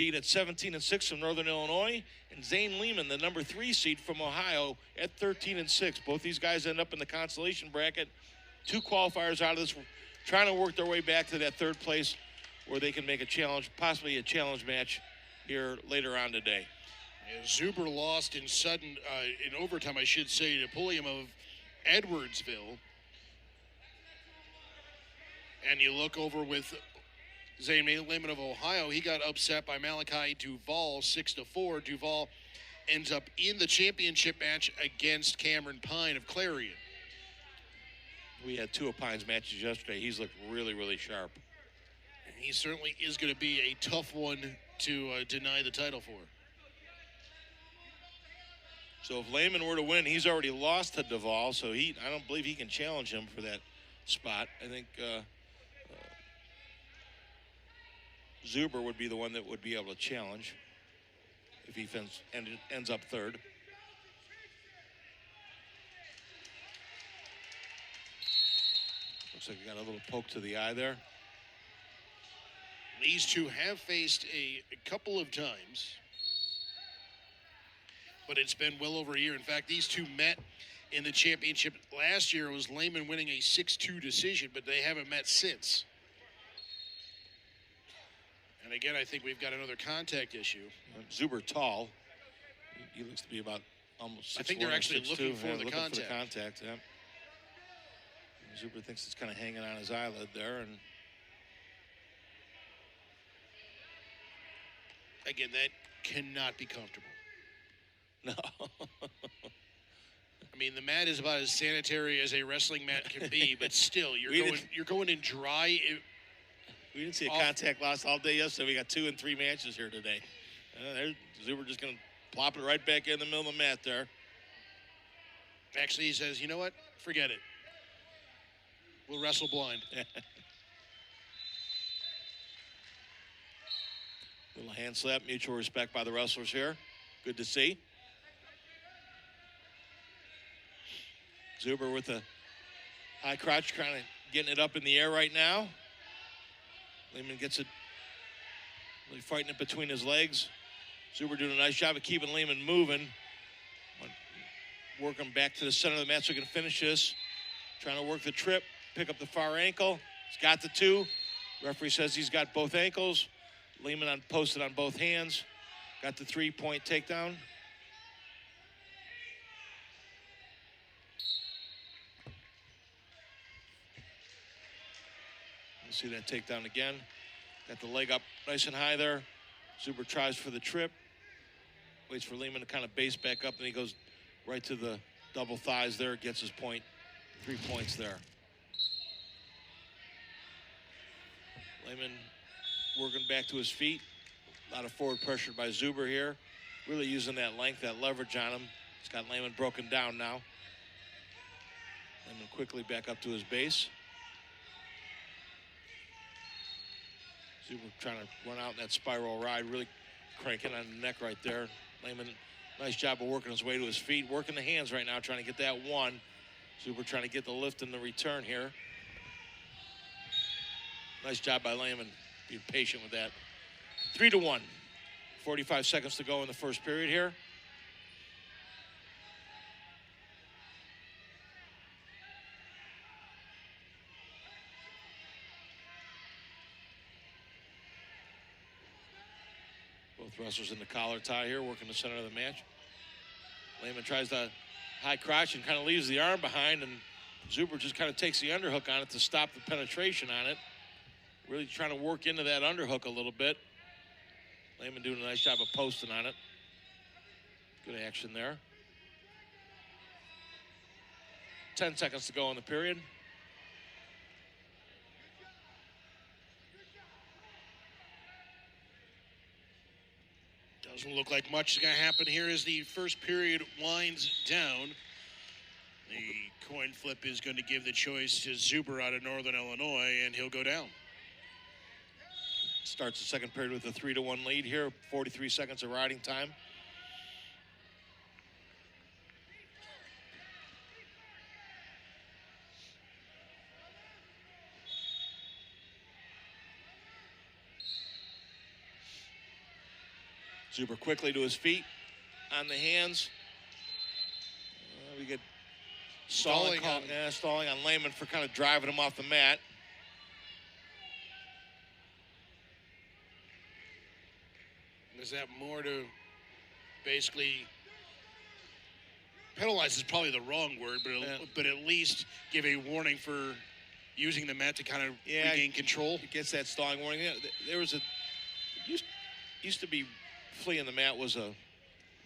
At 17-6 from Northern Illinois, and Zayne Lehman, the number 3 seed from Ohio, at 13-6. Both these guys end up in the consolation bracket. 2 qualifiers out of this, trying to work their way back to that 3rd place where they can make a challenge, possibly a challenge match here later on today. Yeah, Zuber lost in overtime, I should say, to Pulliam of Edwardsville. And you look over with Zayne Lehman of Ohio, he got upset by Malachi Duval, 6-4. Duval ends up in the championship match against Cameron Pine of Clarion. We had 2 of Pine's matches yesterday. He's looked really, really sharp. And he certainly is going to be a tough one to deny the title for. So if Lehman were to win, he's already lost to Duval, so I don't believe he can challenge him for that spot. I think Zuber would be the one that would be able to challenge if he ends up 3rd. Looks like he got a little poke to the eye there. These two have faced a couple of times, but it's been well over a year. In fact, these two met in the championship last year. It was Lehman winning a 6-2 decision, but they haven't met since. And again, I think we've got another contact issue. Zuber tall. He looks to be about almost 6'1". I think they're actually looking for the contact. For the contact, yeah. Zuber thinks it's kind of hanging on his eyelid there. And again, that cannot be comfortable. No. I mean, the mat is about as sanitary as a wrestling mat can be, but still, you're going in dry. We didn't see a contact loss all day yesterday. We got 2 and 3 matches here today. Zuber just going to plop it right back in the middle of the mat there. Actually, he says, you know what? Forget it. We'll wrestle blind. Little hand slap, mutual respect by the wrestlers here. Good to see. Zuber with a high crotch, kind of getting it up in the air right now. Lehman gets it, really fighting it between his legs. Zuber doing a nice job of keeping Lehman moving. Work him back to the center of the mat so he can finish this. Trying to work the trip, pick up the far ankle. He's got the 2. Referee says he's got both ankles. Lehman posted on both hands. Got the 3-point takedown. See that takedown again. Got the leg up nice and high there. Zuber tries for the trip. Waits for Lehman to kind of base back up, and he goes right to the double thighs there. Gets his point. 3 points there. Lehman working back to his feet. A lot of forward pressure by Zuber here. Really using that length, that leverage on him. He's got Lehman broken down now. Lehman quickly back up to his base. Zuber trying to run out in that spiral ride, really cranking on the neck right there. Lehman, nice job of working his way to his feet, working the hands right now, trying to get that 1. Zuber trying to get the lift and the return here. Nice job by Lehman, being patient with that. 3-1. 45 seconds to go in the first period here. Both wrestlers in the collar tie here, working the center of the match. Lehman tries to high crotch and kind of leaves the arm behind, and Zuber just kind of takes the underhook on it to stop the penetration on it. Really trying to work into that underhook a little bit. Lehman doing a nice job of posting on it. Good action there. 10 seconds to go in the period. Doesn't look like much is going to happen here as the first period winds down. The coin flip is going to give the choice to Zuber out of Northern Illinois, and he'll go down. Starts the second period with a 3-1 lead here. 43 seconds of riding time. Zuber quickly to his feet, on the hands. We get stalling on Lehman for kind of driving him off the mat. Is that more to basically penalize is probably the wrong word, but at least give a warning for using the mat to kind of regain control? It gets that stalling warning. There was used to be fleeing the mat was a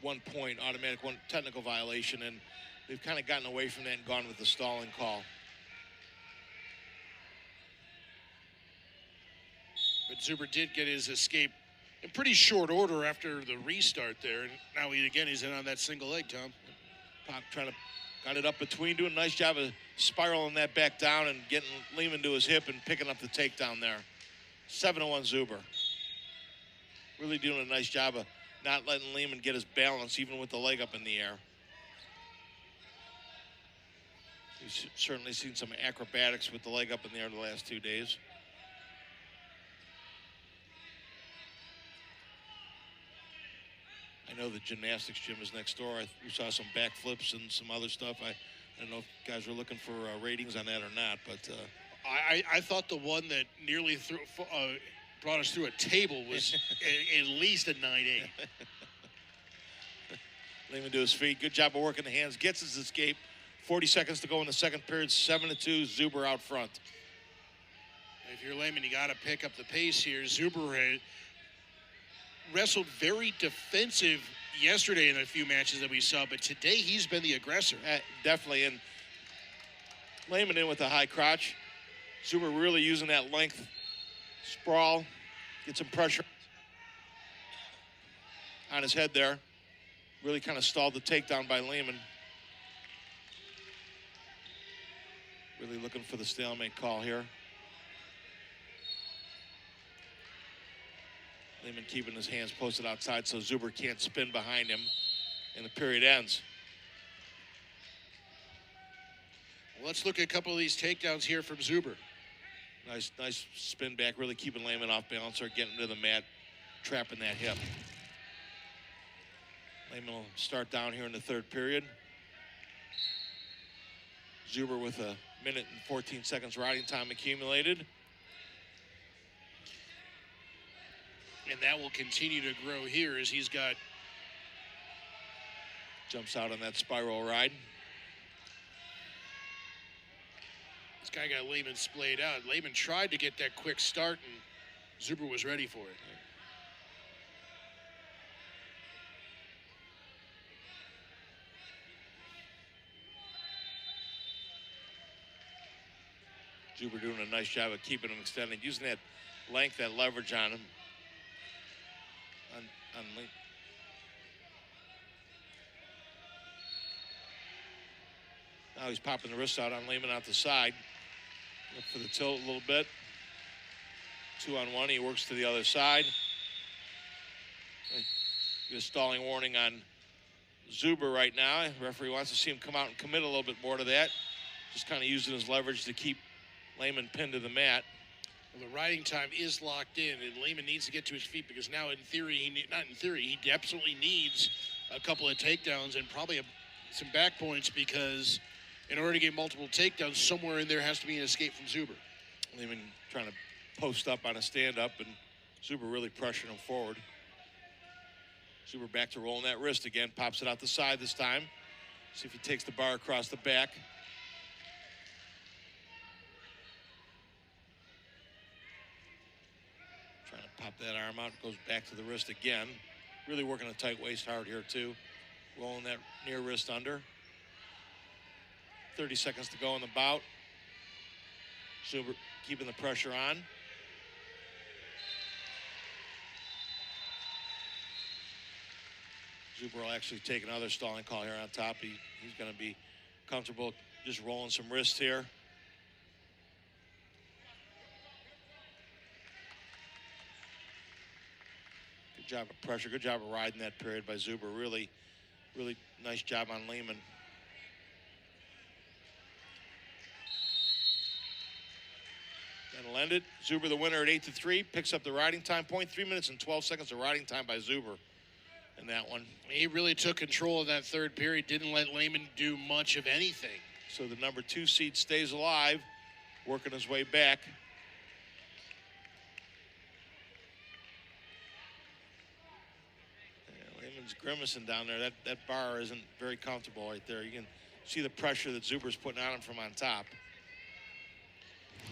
1 point automatic technical violation, and they've kind of gotten away from that and gone with the stalling call. But Zuber did get his escape in pretty short order after the restart there, and now he's in on that single leg, Tom. Pop got it up between, doing a nice job of spiraling that back down and getting Lehman to his hip and picking up the takedown there. 7-1 Zuber. Really doing a nice job of not letting Lehman get his balance, even with the leg up in the air. We've certainly seen some acrobatics with the leg up in the air the last 2 days. I know the gymnastics gym is next door. We saw some backflips and some other stuff. I don't know if guys were looking for ratings on that or not, but I thought the one that nearly brought us through a table was at least a 9-8. Lehman to his feet. Good job of working the hands. Gets his escape. 40 seconds to go in the second period. 7-2. Zuber out front. If you're Lehman, you got to pick up the pace here. Zuber wrestled very defensive yesterday in a few matches that we saw, but today he's been the aggressor. Definitely. And Lehman in with a high crotch. Zuber really using that length. Sprawl. Get some pressure on his head there. Really kind of stalled the takedown by Lehman. Really looking for the stalemate call here. Lehman keeping his hands posted outside so Zuber can't spin behind him, and the period ends. Well, let's look at a couple of these takedowns here from Zuber. Nice spin back, really keeping Lehman off balance or getting to the mat, trapping that hip. Lehman will start down here in the third period. Zuber with 1 minute and 14 seconds riding time accumulated. And that will continue to grow here as he's got... Jumps out on that spiral ride. This guy got Lehman splayed out. Lehman tried to get that quick start, and Zuber was ready for it. Zuber doing a nice job of keeping him extended, using that length, that leverage on him. On Lehman. Now he's popping the wrist out on Lehman out the side. Look for the tilt a little bit. 2-on-1, he works to the other side. Get a stalling warning on Zuber right now. The referee wants to see him come out and commit a little bit more to that. Just kind of using his leverage to keep Lehman pinned to the mat. Well, the riding time is locked in, and Lehman needs to get to his feet because now, in theory, he absolutely needs a couple of takedowns and probably some back points, because in order to get multiple takedowns, somewhere in there has to be an escape from Zuber. Lehman trying to post up on a stand-up, and Zuber really pressuring him forward. Zuber back to rolling that wrist again, pops it out the side this time. See if he takes the bar across the back. Trying to pop that arm out, goes back to the wrist again. Really working a tight waist hard here too. Rolling that near wrist under. 30 seconds to go in the bout. Zuber keeping the pressure on. Zuber will actually take another stalling call here on top. He's going to be comfortable just rolling some wrists here. Good job of pressure. Good job of riding that period by Zuber. Really, really nice job on Lehman. That'll end it. Zuber the winner at 8-3. Picks up the riding time point. 3 minutes and 12 seconds of riding time by Zuber. in that one. He really took control of that third period, didn't let Lehman do much of anything. So the number 2 seed stays alive, working his way back. Yeah, Lehman's grimacing down there. That bar isn't very comfortable right there. You can see the pressure that Zuber's putting on him from on top.